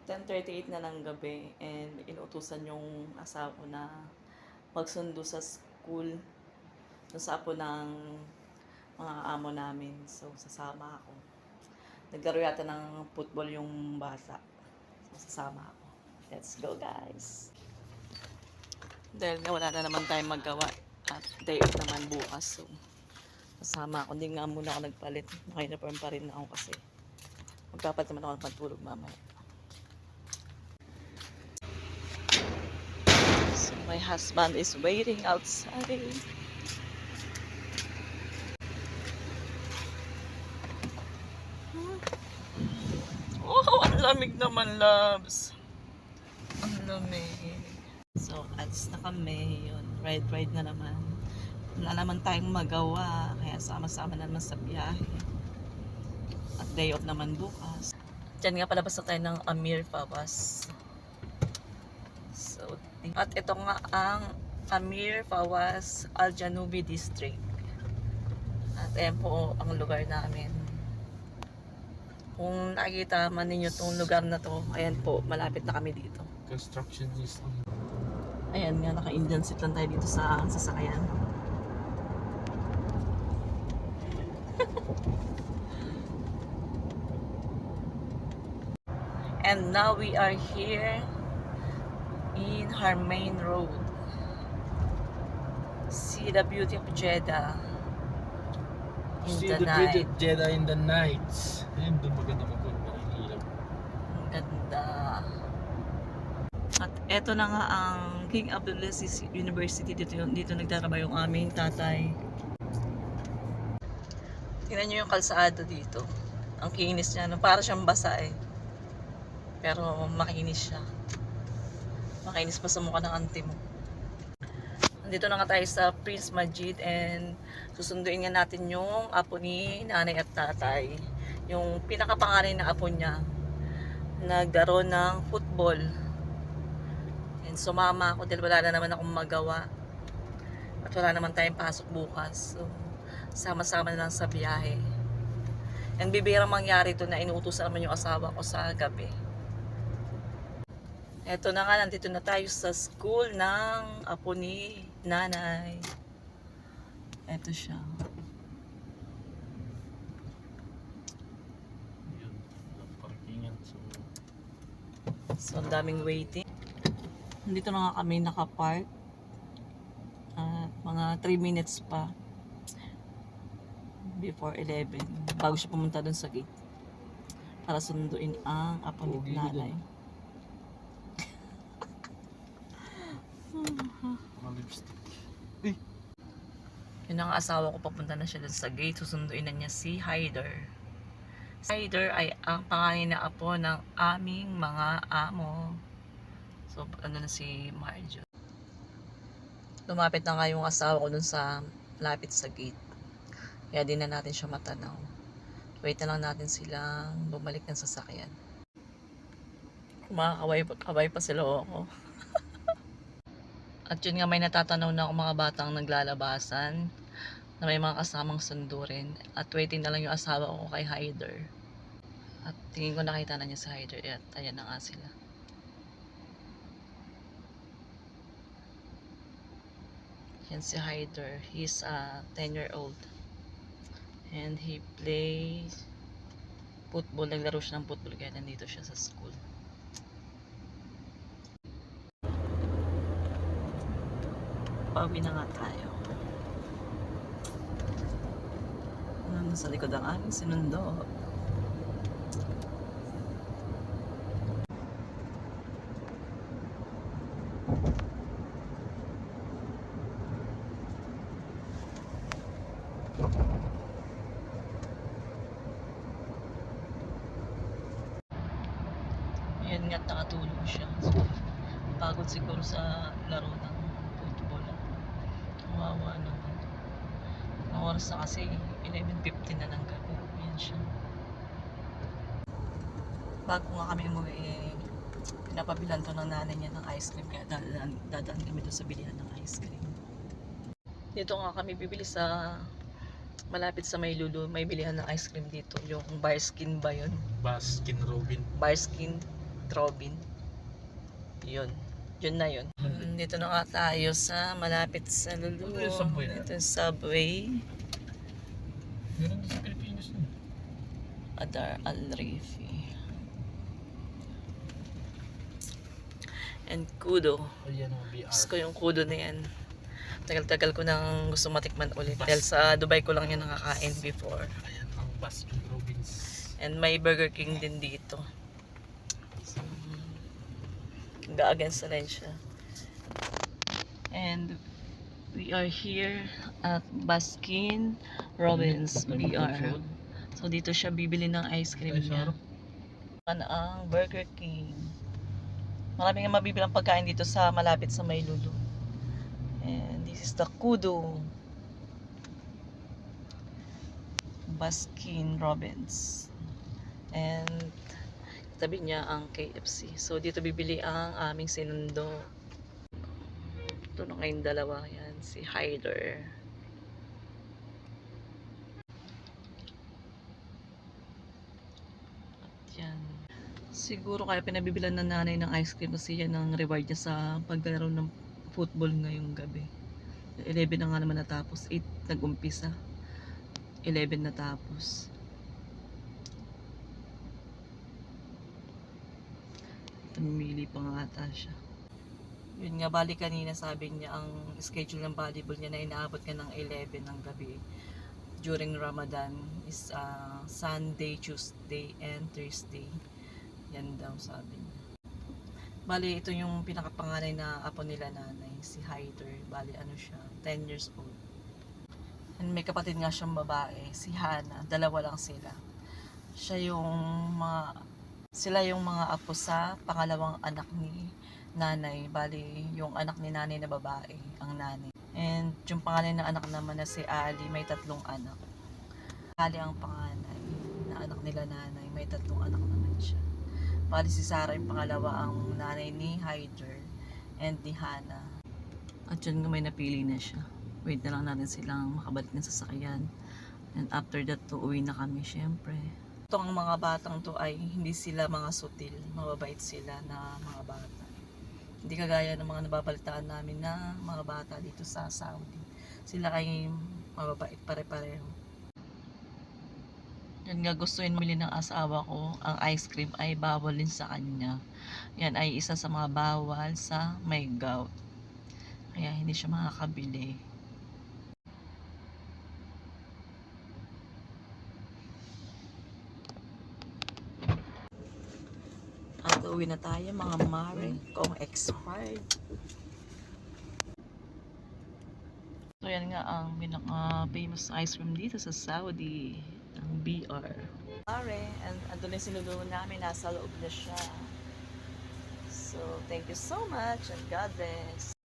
10:38 na ng gabi and inuutusan yung asawa ko na magsundo sa school dun sa apo ng mga amo namin. So, sasama ako. Naglaro yata ng football yung bata. So, sasama ako. Let's go, guys! Dahil nga wala na naman tayong magawa at day off naman bukas. So, sasama ako. Hindi nga muna ako nagpalit. Naka-uniform pa rin ako kasi magpapalit naman ako ng pantulog mamaya. So, my husband is waiting outside. Oh, ang lamig naman, loves. Ang lamig. So, ads na kami. Yun, ride na naman. Wala naman tayong magawa. Kaya sama-sama na naman sa biyahe. At day off naman bukas. Diyan nga palabas na tayo ng Amir Fawaz. So, at ito nga ang Amir Fawaz Al Janubi District. At ayan po ang lugar namin. Kung nakikita man ninyo itong lugar na to, ayan po, malapit na kami dito. Construction is on. Ayan nga, naka-Indian seat lang tayo dito sa sasakyan. And now we are here in Harmain Road. See the beauty of Jeddah in See the the night. bridge at Jeddah in the nights. Ayun, doon maganda magpunta ng ilaw. Ang ganda. At eto na nga ang King Abdulaziz University. Dito nagtatrabaho yung aming tatay. Tingnan nyo yung kalsada dito. Ang kinis niya. Para siyang basa eh. Pero makinis siya. Makinis pa sa mukha ng auntie mo. Nandito na nga tayo sa Prince Majid and susunduin nga natin yung apo ni nanay at tatay. Yung pinakapanganay na apo niya. Naglaro ng football. And sumama ako dahil wala na naman akong magawa. At wala naman tayong pasok bukas. So, sama-sama na lang sa biyahe. And bibirang mangyari ito na inuutosan naman yung asawa ko sa gabi. Eto na nga, nandito na tayo sa school ng apo ni nanay. Eto siya. Yun, parkingan. So, ang daming waiting. Nandito na nga kami nakapark. At mga 3 minutes pa before 11 bago siya pumunta dun sa gate para sunduin ang apo ni nanay. Mga lipstick. Yun ang asawa ko, papunta na siya dun sa gate. Susunduin na niya si Haider. Si Haider ay ang pangalan na apo ng aming mga amo. So, ano na si Marjo. Lumapit na nga yung asawa ko dun sa lapit sa gate. Kaya di na natin siya matanaw. Wait na lang natin silang bumalik ng sasakyan. Kumakaway pa sila ako. At yun nga, may natatanaw na ako mga batang naglalabasan na may mga kasamang sundo rin. At waiting na lang yung asawa ko kay Haider. At tingin ko nakita na niya si Haider. At ayan na nga sila. Yan si Haider. He's a 10-year-old. And he plays football. Naglaro siya ng football kaya nandito siya sa school. Pauwi na nga tayo. Nasa likod ang aming sinundo. Ayan nga, nakatulog siya. Pagod siguro sa laro ng football. Kawawa naman. Ang oras na kasi 11:50 na ng gabi. Ayan siya. Bago nga kami umuwi, pinapabilan to ng nanay niya ng ice cream. Kaya dadaan kami doon sa bilihan ng ice cream. Dito nga kami bibili sa malapit sa Maylulu. May bilihan ng ice cream dito. Yung Barskin ba yun? Baskin Robin. Barskin. Robin. Yun. Yun na yun. Dito na nga tayo sa malapit sa Lulu. Ano yung subway na? Ito yung subway. Meron din sa Pilipinas nun. Adar Al-Rifi. And Kudo. Ayan o, BR. Gusto ko yung Kudo na yan. Tagal-tagal ko nang gusto matikman ulit. Dahil sa Dubai ko lang yan nakakain before. Ayan ang Baskin Robbins. And may Burger King din dito. So, against sa line siya. And we are here at Baskin Robbins BR. So dito siya bibili ng ice cream niya. Ano ang Burger King. Marami nga mabibilang pagkain dito sa malapit sa may Lulu. And this is the Kudo. Baskin Robbins. And tabi niya ang KFC. So dito bibili ang aming sinundo. Ito na kayong dalawa. Yan, si Hyder. At yan. Siguro kaya pinabibilan ng nanay ng ice cream kasi yan ang reward niya sa paglalaro ng football ngayong gabi. 11 na nga naman natapos. 8 nag-umpisa. 11 natapos. Namimili pa nga ata siya. Yun nga, bali kanina sabi niya ang schedule ng volleyball niya na inaabot niya ng 11 ng gabi during Ramadan is Sunday, Tuesday, and Thursday. Yan daw sabi niya. Bali ito yung pinakapanganay na apo nila nanay, si Hyder. Bali ano siya, 10 years old. And may kapatid nga siyang babae, si Hana. Dalawa lang sila. Sila yung mga apo sa pangalawang anak ni nanay. Bali, yung anak ni nanay na babae, ang nanay. And yung pangalan ng anak naman na si Ali, may 3 anak. Ali ang panganay na anak nila nanay, may 3 anak naman siya. Bali si Sarah yung pangalawa, ang nanay ni Hyder and ni Hana. At yun nga may napili na siya. Wait na lang natin silang makabalik ng sasakyan. And after that, uwi na kami syempre. Itong mga batang to ay hindi sila mga sutil, mababait sila na mga bata. Hindi kagaya ng mga nababalitaan namin na mga bata dito sa Saudi. Sila ay mababait pare-pareho. Yan nga gustuin muli ng asawa ko, ang ice cream ay bawal din sa kanya. Yan ay isa sa mga bawal sa may gout. Kaya hindi siya makakabili. At uwi na tayo mga mare kung expired. So yan nga ang pinaka-famous ice cream dito sa Saudi, ang BR. Mare, and andun na sinulungan namin, nasa loob na siya. So thank you so much and God bless.